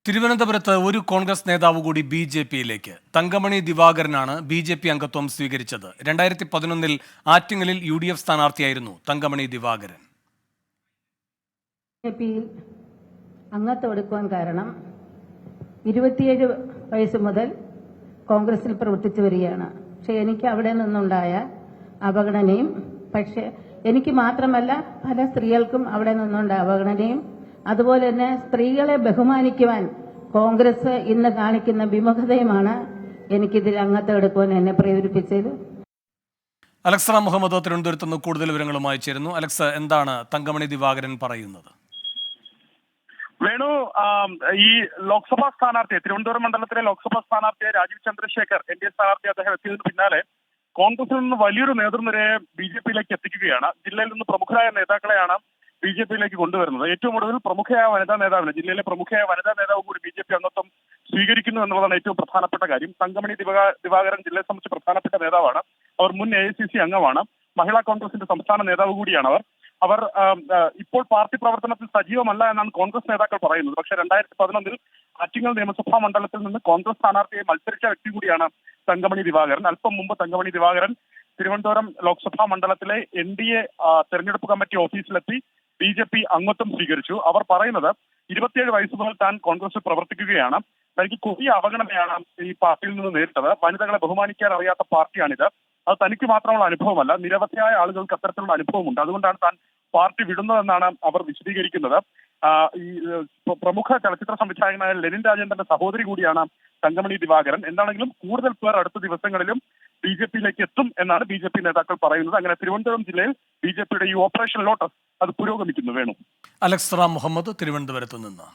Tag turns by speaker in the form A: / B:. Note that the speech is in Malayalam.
A: തിരുവനന്തപുരത്ത് ഒരു കോൺഗ്രസ് നേതാവ് കൂടി ബി ജെ പിയിലേക്ക്. തങ്കമണി ദിവാകരനാണ് ബി ജെ പി അംഗത്വം സ്വീകരിച്ചത്. 2011 ആറ്റിങ്ങലിൽ UDF സ്ഥാനാർത്ഥിയായിരുന്നു തങ്കമണി ദിവാകരൻ.
B: ബിജെപിയിൽ അംഗത്വം എടുക്കുവാൻ കാരണം 27 വയസ്സ് മുതൽ കോൺഗ്രസിൽ പ്രവർത്തിച്ചു വരികയാണ്. പക്ഷെ എനിക്ക് അവിടെ നിന്നുണ്ടായ അവഗണനയും, പക്ഷെ എനിക്ക് മാത്രമല്ല പല സ്ത്രീകൾക്കും അവിടെ നിന്നുണ്ടായ അവഗണനയും, അതുപോലെ തന്നെ സ്ത്രീകളെ ബഹുമാനിക്കുവാൻ കോൺഗ്രസ് ഇന്ന് കാണിക്കുന്ന വിമുഖതയുമാണ് എനിക്കിതിൽ അംഗത്വം എടുക്കുവാൻ എന്നെ പ്രേരിപ്പിച്ചത്.
A: അലക്സ മുഹമ്മദ് തിരുവനന്തപുരത്ത് നിന്ന് കൂടുതൽ വിവരങ്ങളുമായി ചേരുന്നു. അലക്സ, എന്താണ് തങ്കമണി ദിവാകരൻ പറയുന്നത്?
C: വേണു, ഈ ലോക്സഭാ സ്ഥാനാർത്ഥിയെ, തിരുവനന്തപുരം മണ്ഡലത്തിലെ ലോക്സഭാ സ്ഥാനാർത്ഥിയെ രാജീവ് ചന്ദ്രശേഖർ NDA സ്ഥാനാർത്ഥി അദ്ദേഹം എത്തിയതിന് പിന്നാലെ കോൺഗ്രസിൽ നിന്ന് വലിയൊരു നേതൃനിരയെ BJP-യിലേക്ക് എത്തിക്കുകയാണ്. ജില്ലയിൽ നിന്ന് പ്രമുഖരായ നേതാക്കളെയാണ് BJP-യിലേക്ക് കൊണ്ടുവരുന്നത്. ഏറ്റവും ഒടുവിൽ പ്രമുഖയായ വനിതാ നേതാവിന്, ജില്ലയിലെ പ്രമുഖയായ വനിതാ നേതാവ് കൂടി BJP അംഗത്വം സ്വീകരിക്കുന്നു എന്നുള്ളതാണ് ഏറ്റവും പ്രധാനപ്പെട്ട കാര്യം. തങ്കമണി ദിവാകരൻ ജില്ലയെ സംബന്ധിച്ച് പ്രധാനപ്പെട്ട നേതാവാണ്. അവർ മുൻ AICC അംഗമാണ്. മഹിളാ കോൺഗ്രസിന്റെ സംസ്ഥാന നേതാവ് കൂടിയാണ് അവർ ഇപ്പോൾ പാർട്ടി പ്രവർത്തനത്തിൽ സജീവമല്ല എന്നാണ് കോൺഗ്രസ് നേതാക്കൾ പറയുന്നത്. പക്ഷേ 2011 ആറ്റിങ്ങൽ നിയമസഭാ മണ്ഡലത്തിൽ നിന്ന് കോൺഗ്രസ് സ്ഥാനാർത്ഥിയെ മത്സരിച്ച വ്യക്തി കൂടിയാണ് തങ്കമണി ദിവാകരൻ. അല്പം മുമ്പ് തങ്കമണി ദിവാകരൻ തിരുവനന്തപുരം ലോക്സഭാ മണ്ഡലത്തിലെ NDA തെരഞ്ഞെടുപ്പ് കമ്മിറ്റി ഓഫീസിലെത്തി BJP അംഗത്വം സ്വീകരിച്ചു. അവർ പറയുന്നത് 27 വയസ്സ് മുതൽ താൻ കോൺഗ്രസിൽ പ്രവർത്തിക്കുകയാണ്. തനിക്ക് കൊടിയ അവഗണനയാണ് ഈ പാർട്ടിയിൽ നിന്ന് നേരിട്ടത്. വനിതകളെ ബഹുമാനിക്കാൻ അറിയാത്ത പാർട്ടിയാണിത്. അത് തനിക്ക് മാത്രമുള്ള അനുഭവമല്ല, നിരവധിയായ ആളുകൾക്ക് അത്തരത്തിലുള്ള അനുഭവമുണ്ട്. അതുകൊണ്ടാണ് താൻ പാർട്ടി വിടുന്നതെന്നാണ് അവർ വിശദീകരിക്കുന്നത്. ഈ പ്രമുഖ ചലച്ചിത്ര സംവിധായകനായ ലെനിൻ രാജേന്ദ്രന്റെ സഹോദരി കൂടിയാണ് തങ്കമണി ദിവാകരൻ. എന്താണെങ്കിലും കൂടുതൽ പേർ അടുത്ത ദിവസങ്ങളിലും BJP-യിലേക്ക് എത്തും എന്നാണ് BJP നേതാക്കൾ പറയുന്നത്. അങ്ങനെ തിരുവനന്തപുരം ജില്ലയിൽ BJP-യുടെ ഈ ഓപ്പറേഷൻ ലോട്ടസ് അത് പുരോഗമിക്കുന്നു. വേണു.
A: അലക്സ മുഹമ്മദ് തിരുവനന്തപുരത്ത് നിന്ന്.